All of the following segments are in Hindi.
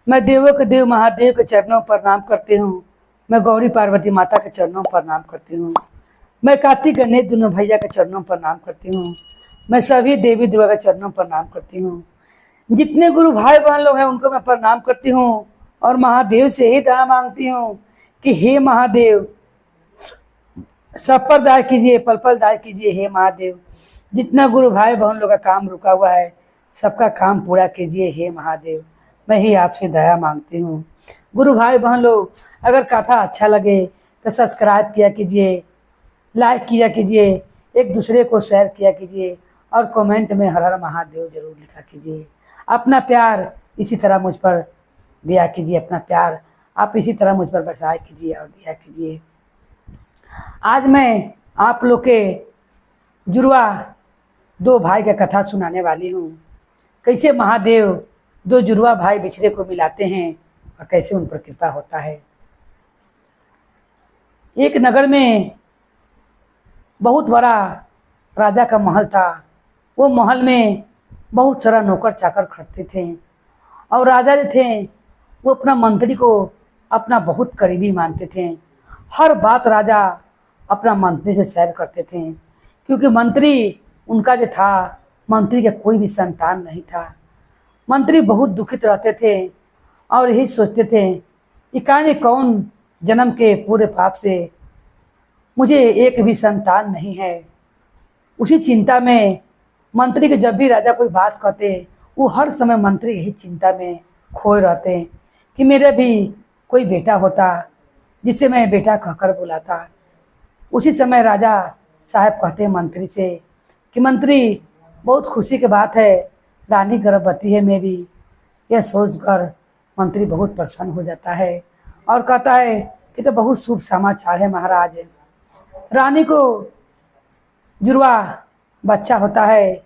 मैं देवों के देव महादेव के चरणों पर प्रणाम करती हूँ। मैं गौरी पार्वती माता के चरणों पर प्रणाम करती हूँ। मैं कार्तिक गणेश दोनों भैया के चरणों पर प्रणाम करती हूँ। मैं सभी देवी दुर्गा के चरणों पर प्रणाम करती हूँ। जितने गुरु भाई बहन लोग हैं उनको मैं प्रणाम करती हूँ और महादेव से ही दया मांगती हूँ कि हे महादेव सब पर दया कीजिए, पल पल दया कीजिए। हे महादेव, जितना गुरु भाई बहन लोग का काम रुका हुआ है सबका काम पूरा कीजिए। हे महादेव, मैं ही आपसे दया मांगती हूँ। गुरु भाई बहन लोग, अगर कथा अच्छा लगे तो सब्सक्राइब किया कीजिए, लाइक किया कीजिए, एक दूसरे को शेयर किया कीजिए और कमेंट में हर हर महादेव जरूर लिखा कीजिए। अपना प्यार इसी तरह मुझ पर दिया कीजिए। अपना प्यार आप इसी तरह मुझ पर बरसाया कीजिए और दिया कीजिए। आज मैं आप लोग के जुड़वा दो भाई का कथा सुनाने वाली हूँ। कैसे महादेव दो जुड़वा भाई बिछड़े को मिलाते हैं और कैसे उन पर कृपा होता है। एक नगर में बहुत बड़ा राजा का महल था। वो महल में बहुत सारा नौकर चाकर खटते थे और राजा जो थे वो अपना मंत्री को अपना बहुत करीबी मानते थे। हर बात राजा अपना मंत्री से शेयर करते थे, क्योंकि मंत्री उनका जो था, मंत्री का कोई भी संतान नहीं था। मंत्री बहुत दुखित रहते थे और यही सोचते थे कि काने कौन जन्म के पूरे पाप से मुझे एक भी संतान नहीं है। उसी चिंता में मंत्री के जब भी राजा कोई बात कहते वो हर समय मंत्री यही चिंता में खोए रहते कि मेरा भी कोई बेटा होता जिसे मैं बेटा कहकर बुलाता। उसी समय राजा साहब कहते मंत्री से कि मंत्री, बहुत खुशी की बात है, रानी गर्भवती है मेरी। यह सोचकर मंत्री बहुत प्रसन्न हो जाता है और कहता है कि तो बहुत शुभ समाचार है महाराज। रानी को जुड़वा बच्चा होता है।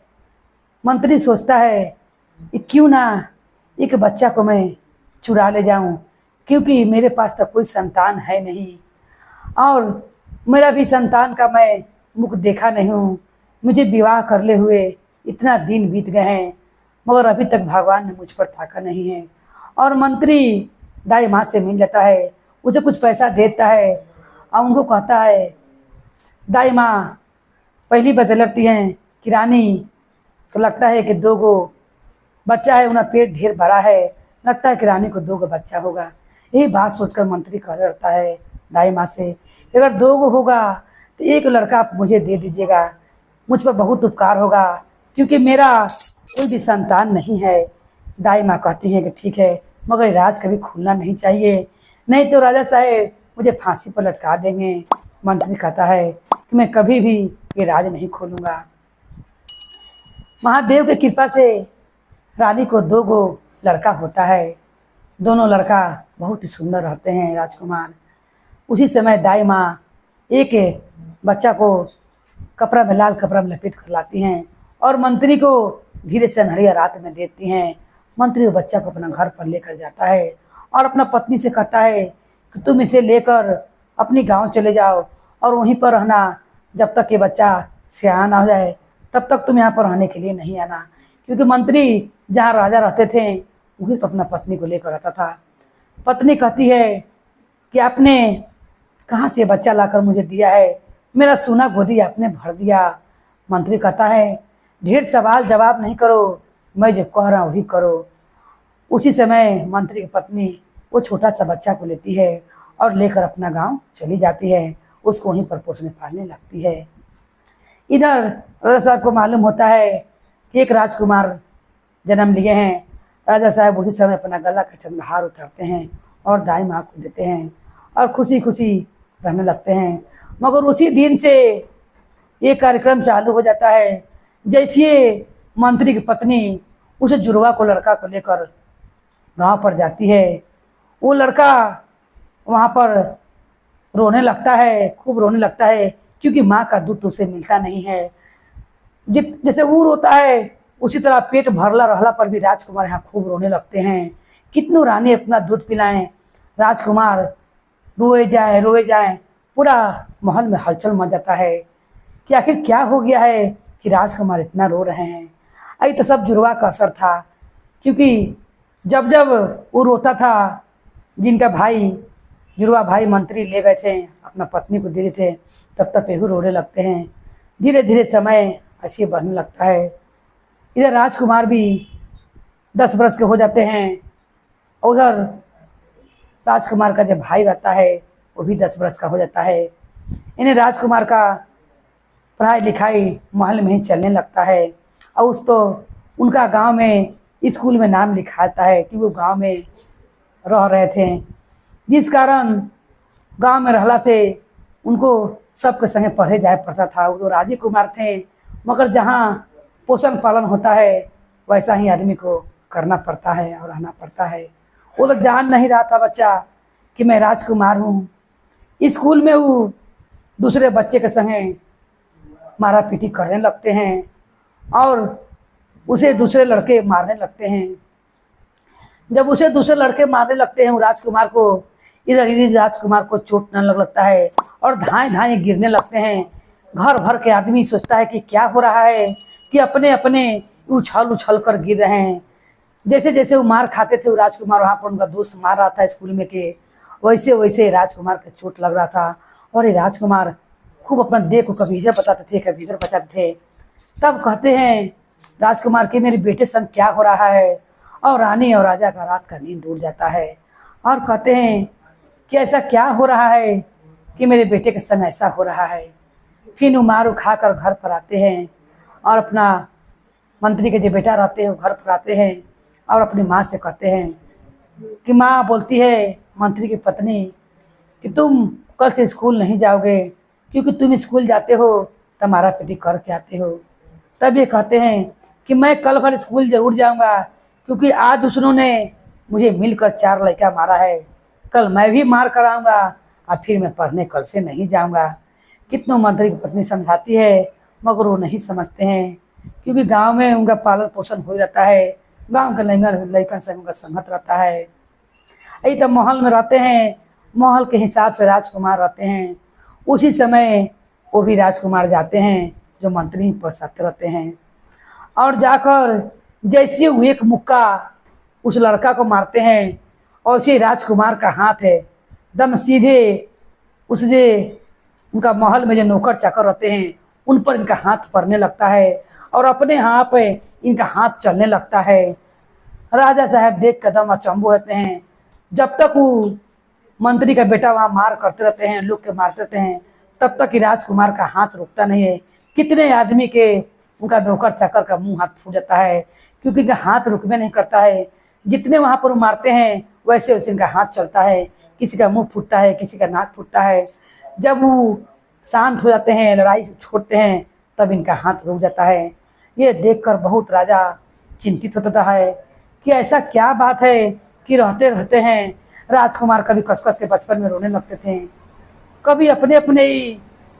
मंत्री सोचता है कि क्यों ना एक बच्चा को मैं चुरा ले जाऊं, क्योंकि मेरे पास तो कोई संतान है नहीं और मेरा भी संतान का मैं मुख देखा नहीं हूँ। मुझे विवाह कर ले हुए इतना दिन बीत गए हैं मगर अभी तक भगवान ने मुझ पर ताका नहीं है। और मंत्री दाई माँ से मिल जाता है, उसे कुछ पैसा देता है और उनको कहता है, दाई माँ पहली बतलाती हैं कि रानी तो लगता है कि दो गो बच्चा है, उनका पेट ढेर बड़ा है, लगता है कि रानी को दो गो बच्चा होगा। यही बात सोचकर मंत्री कह रहता है दाई माँ से, अगर दो गो होगा तो एक लड़का आप मुझे दे दीजिएगा, मुझ पर बहुत उपकार होगा, क्योंकि मेरा कोई भी संतान नहीं है। दाई माँ कहती हैं कि ठीक है, मगर राज कभी खुलना नहीं चाहिए, नहीं तो राजा साहब मुझे फांसी पर लटका देंगे। मंत्री कहता है कि मैं कभी भी ये राज नहीं खोलूँगा। महादेव की कृपा से रानी को दो गो लड़का होता है। दोनों लड़का बहुत ही सुंदर रहते हैं, राजकुमार। उसी समय दाई माँ एक बच्चा को कपड़ा में, लाल कपड़ा में लपेट कर लाती हैं और मंत्री को धीरे से अंधेरी रात में देती हैं। मंत्री वो बच्चा को अपना घर पर लेकर जाता है और अपना पत्नी से कहता है कि तुम इसे लेकर अपनी गांव चले जाओ और वहीं पर रहना, जब तक ये बच्चा सियाना ना हो जाए तब तक तुम यहाँ पर रहने के लिए नहीं आना। क्योंकि मंत्री जहाँ राजा रहते थे वहीं पर अपना पत्नी को लेकर रहता था। पत्नी कहती है कि आपने कहाँ से बच्चा लाकर मुझे दिया है, मेरा सोना गोदी आपने भर दिया। मंत्री कहता है ढेर सवाल जवाब नहीं करो, मैं जो कह रहा हूँ वही करो। उसी समय मंत्री की पत्नी वो छोटा सा बच्चा को लेती है और लेकर अपना गांव चली जाती है, उसको वहीं पर पोसने पालने लगती है। इधर राजा साहब को मालूम होता है कि एक राजकुमार जन्म लिए हैं। राजा साहब उसी समय अपना गला का चंद्रहार उतारते हैं और दाई माँ को देते हैं और खुशी खुशी रहने लगते हैं। मगर उसी दिन से ये कार्यक्रम चालू हो जाता है। जैसे मंत्री की पत्नी उसे जुड़वा को लड़का को लेकर गांव पर जाती है, वो लड़का वहाँ पर रोने लगता है, खूब रोने लगता है, क्योंकि माँ का दूध तो उसे मिलता नहीं है। जैसे वो रोता है उसी तरह पेट भरला रहला पर भी राजकुमार यहाँ खूब रोने लगते हैं। कितनों रानी अपना दूध पिलाएं, राजकुमार रोए जाए। पूरा महल में हलचल मच जाता है कि आखिर क्या हो गया है कि राजकुमार इतना रो रहे हैं। अभी तो सब जुड़वा का असर था, क्योंकि जब जब वो रोता था, जिनका भाई जुड़वा भाई मंत्री ले गए थे, अपना पत्नी को दे रहे थे, तब तक पेहू रोने लगते हैं। धीरे धीरे समय ऐसे बढ़ने लगता है। इधर राजकुमार भी 10 बरस के हो जाते हैं, और उधर राजकुमार का जो भाई रहता है वो भी 10 बरस का हो जाता है। इन्हें राजकुमार का पढ़ाई लिखाई महल में ही चलने लगता है, और उस तो उनका गांव में स्कूल में नाम लिखाता है कि वो गांव में रह रहे थे, जिस कारण गांव में रहला से उनको सबके संगे पढ़े जाए पड़ता था। वो तो राजकुमार थे, मगर जहाँ पोषण पालन होता है वैसा ही आदमी को करना पड़ता है और रहना पड़ता है। वो तो जान नहीं रहा था बच्चा कि मैं राजकुमार हूँ। स्कूल में वो दूसरे बच्चे के संगे मारा पीटी करने लगते हैं और उसे दूसरे लड़के मारने लगते हैं। जब उसे दूसरे लड़के मारने लगते हैं, वो राजकुमार को इधर इधर राजकुमार को चोट न लगता है और धाए धाए गिरने लगते हैं। घर भर के आदमी सोचता है कि क्या हो रहा है, कि अपने अपने उछल उछल कर गिर रहे हैं। जैसे जैसे वो मार खाते थे, वो राजकुमार वहाँ पर उनका दोस्त मार रहा था स्कूल में के, वैसे वैसे राजकुमार को चोट लग रहा था। और ये राजकुमार खूब अपना देह को कभी इधर बताते थे कभी इधर बताते थे। तब कहते हैं राजकुमार के मेरे बेटे संग क्या हो रहा है, और रानी और राजा का रात का नींद उड़ जाता है और कहते हैं कि ऐसा क्या हो रहा है कि मेरे बेटे के संग ऐसा हो रहा है। फिर वो मार खा कर घर पर आते हैं और अपना मंत्री के जो बेटा रहते हैं वो घर पर आते हैं और अपनी माँ से कहते हैं कि माँ बोलती है मंत्री की पत्नी कि तुम कल से स्कूल नहीं जाओगे, क्योंकि तुम स्कूल जाते हो तो मारा पीटी करके आते हो। तब ये कहते हैं कि मैं कल भर स्कूल जरूर जाऊंगा, क्योंकि आज दूसरों ने मुझे मिलकर 4 लड़का मारा है, कल मैं भी मार कराऊंगा और फिर मैं पढ़ने कल से नहीं जाऊंगा। कितनों मंत्री की पत्नी समझाती है, मगर वो नहीं समझते हैं, क्योंकि गांव में उनका पालन पोषण हो रहता है, गांव के लड़कन से उनका संगत रहता है। यही तो महल में रहते हैं, महल के हिसाब से राजकुमार रहते हैं। उसी समय वो भी राजकुमार जाते हैं जो मंत्री प्रसाद रहते हैं, और जाकर जैसे वो एक मुक्का उस लड़का को मारते हैं, और उसे राजकुमार का हाथ है दम सीधे उस जे उनका महल में जो नौकर चाकर रहते हैं उन पर इनका हाथ पड़ने लगता है, और अपने हाथ पे इनका हाथ चलने लगता है। राजा साहब देख कदम अचंभो होते हैं। जब तक वो मंत्री का बेटा वहाँ मार करते रहते हैं, लोग के मारते रहते हैं, तब तक कि राजकुमार का हाथ रुकता नहीं है। कितने आदमी के उनका नौकर चाकर का मुंह हाथ फूट जाता है, क्योंकि इनका हाथ रुकवे नहीं करता है। जितने वहाँ पर मारते हैं वैसे वैसे इनका हाथ चलता है, किसी का मुंह फूटता है, किसी का नाक फूटता है। जब वो शांत हो जाते हैं, लड़ाई छोड़ते हैं, तब इनका हाथ रुक जाता है। ये देखकर बहुत राजा चिंतित होता है कि ऐसा क्या बात है कि रहते रहते हैं राजकुमार कभी कसकस के बचपन में रोने लगते थे, कभी अपने अपने ही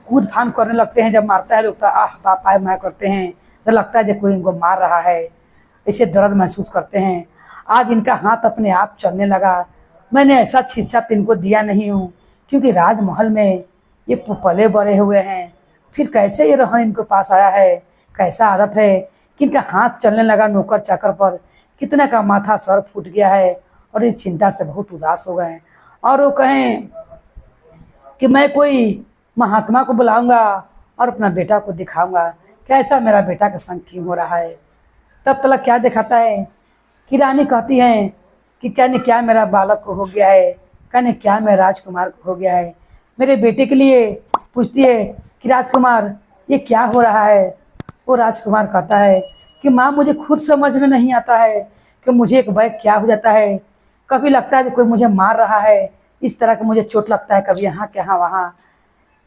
कूद फान करने लगते हैं। जब मारता है लोग तो आह बाप आए मैं करते हैं, तो लगता है जब कोई इनको मार रहा है, ऐसे दर्द महसूस करते हैं। आज इनका हाथ अपने आप चलने लगा। मैंने ऐसा शिक्षा तो इनको दिया नहीं हूँ, क्योंकि राजमहल में ये पले बड़े हुए हैं, फिर कैसे ये रहन इनके पास आया है, कैसा आदत है कि इनका हाथ चलने लगा नौकर चाकर पर। कितना का माथा सर फूट गया है और इस चिंता से बहुत उदास हो गए। और वो कहें कि मैं कोई महात्मा को बुलाऊंगा और अपना बेटा को दिखाऊंगा कैसा मेरा बेटा का संग क्यों हो रहा है। तब तलक क्या दिखाता है कि रानी कहती हैं कि क्या मेरा बालक को हो गया है, कहने क्या मेरे राजकुमार को हो गया है। मेरे बेटे के लिए पूछती है कि राजकुमार ये क्या हो रहा है। वो राजकुमार कहता है कि माँ मुझे खुद समझ में नहीं आता है कि मुझे एक बैग क्या हो जाता है। कभी लगता है कि कोई मुझे मार रहा है, इस तरह का मुझे चोट लगता है, कभी यहाँ के यहाँ वहाँ।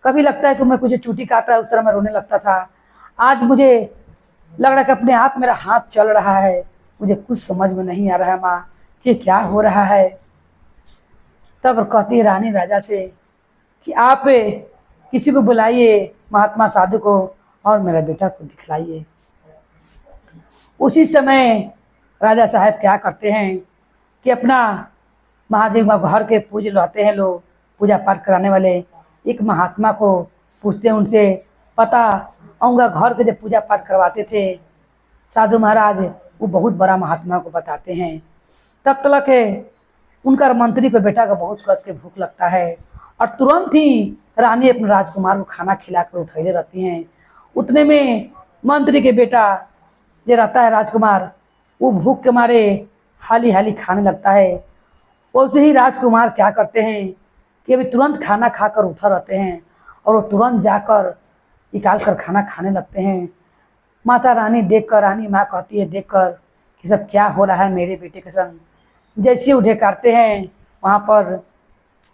कभी लगता है कि मैं मुझे चूटी काट रहा है, उस तरह मैं रोने लगता था। आज मुझे लग रहा है कि अपने आप मेरा हाथ चल रहा है। मुझे कुछ समझ में नहीं आ रहा है माँ कि क्या हो रहा है। तब कहती है रानी राजा से कि आप किसी को बुलाइए, महात्मा साधु को, और मेरा बेटा को दिखलाइए। उसी समय राजा साहब क्या करते हैं कि अपना महादेव घर के पूज लाते हैं, लोग पूजा पाठ कराने वाले एक महात्मा को पूछते हैं, उनसे पता आऊँगा घर के जब पूजा पाठ करवाते थे साधु महाराज, वो बहुत बड़ा महात्मा को बताते हैं। तब तक है उनका मंत्री को बेटा का बहुत कस के भूख लगता है और तुरंत ही रानी अपने राजकुमार को खाना खिलाकर उठैले रहती हैं। उतने में मंत्री के बेटा जो रहता है राजकुमार, वो भूख के मारे हाली हाली खाने लगता है। वैसे ही राजकुमार क्या करते हैं कि अभी तुरंत खाना खाकर उठा रहते हैं और वो तुरंत जाकर निकाल कर खाना खाने लगते हैं। माता रानी देखकर, रानी माँ कहती है देखकर कि सब क्या हो रहा है मेरे बेटे के संग। जैसे उठे करते हैं वहाँ पर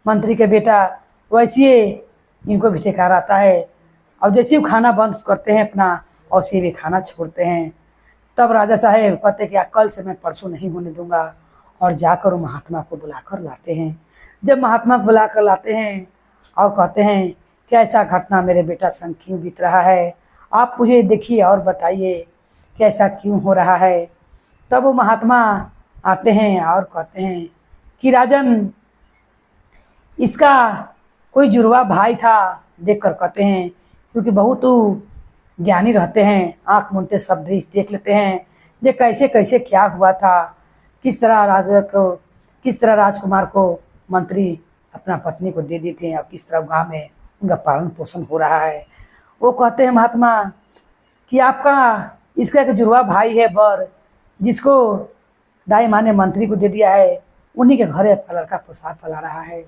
मंत्री के बेटा, वैसे इनको भी ठेकार आता है और जैसे वो खाना बंद करते हैं अपना, वैसे भी खाना छोड़ते हैं। तब राजा साहेब कहते कि कल से मैं परसों नहीं होने दूंगा और जाकर वो महात्मा को बुलाकर लाते हैं। जब महात्मा को बुलाकर लाते हैं और कहते हैं कि ऐसा घटना मेरे बेटा संग क्यों बीत रहा है, आप मुझे देखिए और बताइए कि ऐसा क्यों हो रहा है। तब वो महात्मा आते हैं और कहते हैं कि राजन, इसका कोई जुड़वा भाई था। देखकर कहते हैं, क्योंकि बहुत ज्ञानी रहते हैं, आँख मूंदते सब दृश्य देख लेते हैं ये कैसे कैसे क्या हुआ था, किस तरह राजकुमार को मंत्री अपना पत्नी को दे दी थी और किस तरह गांव में उनका पालन पोषण हो रहा है। वो कहते हैं महात्मा कि आपका इसका एक जुड़वा भाई है बर, जिसको दाई माँ ने मंत्री को दे दिया है, उन्हीं के घर आपका लड़का पोसा पला रहा है।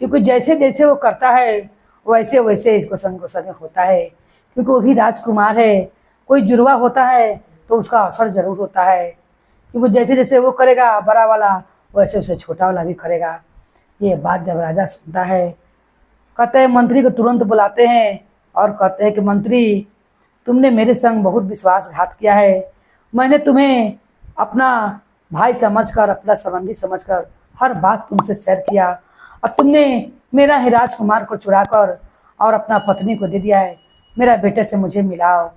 क्योंकि जैसे जैसे वो करता है वैसे वैसे इसको संग होता है, क्योंकि वो भी राजकुमार है। कोई जुड़वा होता है तो उसका असर जरूर होता है, क्योंकि जैसे जैसे वो करेगा बड़ा वाला, वैसे वैसे छोटा वाला भी करेगा। ये बात जब राजा सुनता है, कहते हैं मंत्री को तुरंत बुलाते हैं और कहते हैं कि मंत्री, तुमने मेरे संग बहुत विश्वासघात किया है। मैंने तुम्हें अपना भाई समझकर, अपना संबंधी समझकर हर बात तुमसे शेयर किया और तुमने मेरा ही राजकुमार को चुराकर और अपना पत्नी को दे दिया है। मेरा बेटे से मुझे मिलाओ।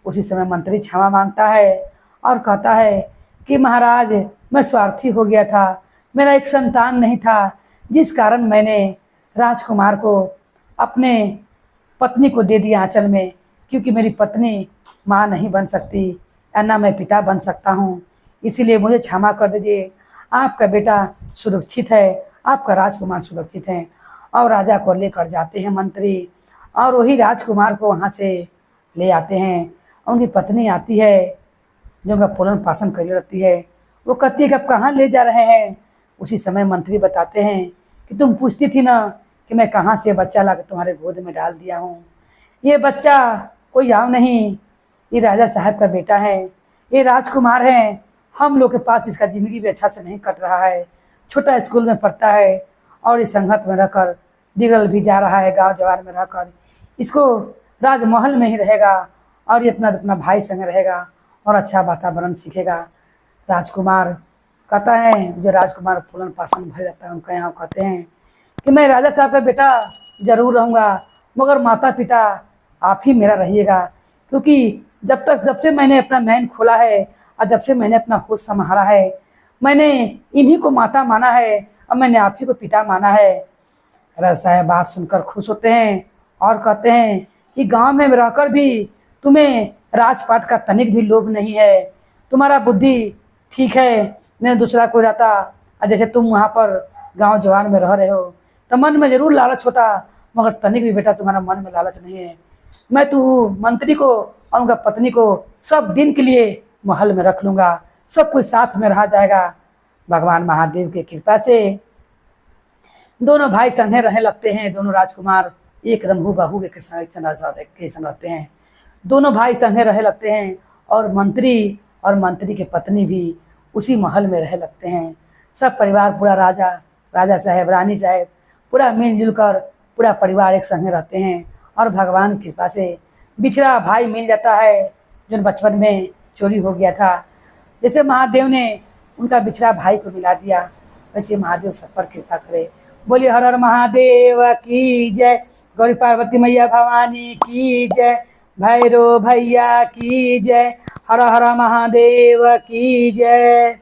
उसी समय मंत्री क्षमा मांगता है और कहता है कि महाराज, मैं स्वार्थी हो गया था, मेरा एक संतान नहीं था, जिस कारण मैंने राजकुमार को अपने पत्नी को दे दिया आंचल में, क्योंकि मेरी पत्नी माँ नहीं बन सकती या ना मैं पिता बन सकता हूँ, इसीलिए मुझे क्षमा कर दीजिए। आपका बेटा सुरक्षित है, आपका राजकुमार सुरक्षित है। और राजा को लेकर जाते हैं मंत्री और वही राजकुमार को वहाँ से ले आते हैं। उनकी पत्नी आती है जो उनका पोलन पालन कर रहती है। वो कहती है कि आप कहाँ ले जा रहे हैं। उसी समय मंत्री बताते हैं कि तुम पूछती थी ना कि मैं कहाँ से बच्चा ला कर तुम्हारे गोद में डाल दिया हूँ। ये बच्चा कोई आव नहीं, ये राजा साहब का बेटा है, ये राजकुमार है। हम लोग के पास इसका ज़िंदगी भी अच्छा से नहीं कट रहा है, छोटा स्कूल में पढ़ता है और इस संगत में रहकर बिगड़ भी जा रहा है। गांव जवार में रहकर इसको राजमहल में ही रहेगा और ये अपना भाई संग रहेगा और अच्छा वातावरण सीखेगा। राजकुमार कहता है, जो राजकुमार फूलन पासन भर जाता है, उनका यहाँ कहते हैं कि मैं राजा साहब का बेटा जरूर रहूँगा, मगर माता पिता आप ही मेरा रहिएगा, क्योंकि जब से मैंने अपना नैन खोला है और जब से मैंने अपना होश संभाला है, मैंने इन्हीं को माता माना है और मैंने आप ही को पिता माना है। राजा साहब बात सुनकर खुश होते हैं और कहते हैं कि गांव में रहकर भी तुम्हें राजपाट का तनिक भी लोभ नहीं है, तुम्हारा बुद्धि ठीक है, नहीं दूसरा कोई रहता और जैसे तुम वहाँ पर गांव जवान में रह रहे हो तो मन में जरूर लालच होता, मगर तनिक भी बेटा तुम्हारा मन में लालच नहीं है। मैं तू मंत्री को और उनका पत्नी को सब दिन के लिए महल में रख लूँगा, सब कुछ साथ में रहा जाएगा। भगवान महादेव की कृपा से दोनों भाई संगे रहने लगते हैं। दोनों राजकुमार एकदम हूबहू के संग रहते हैं। दोनों भाई संगे रहने लगते हैं और मंत्री के पत्नी भी उसी महल में रह लगते हैं। सब परिवार, पूरा राजा साहब, रानी साहब, पूरा मिलजुल कर पूरा परिवार एक संगे रहते हैं। और भगवान की कृपा से बिछड़ा भाई मिल जाता है जो बचपन में चोरी हो गया था। जैसे महादेव ने उनका बिछड़ा भाई को मिला दिया, वैसे महादेव सब पर कृपा करे। बोलिए हर हर महादेव की जय, गौरी पार्वती मैया भवानी की जय, भैरव भैया की जय, हर हर महादेव की जय।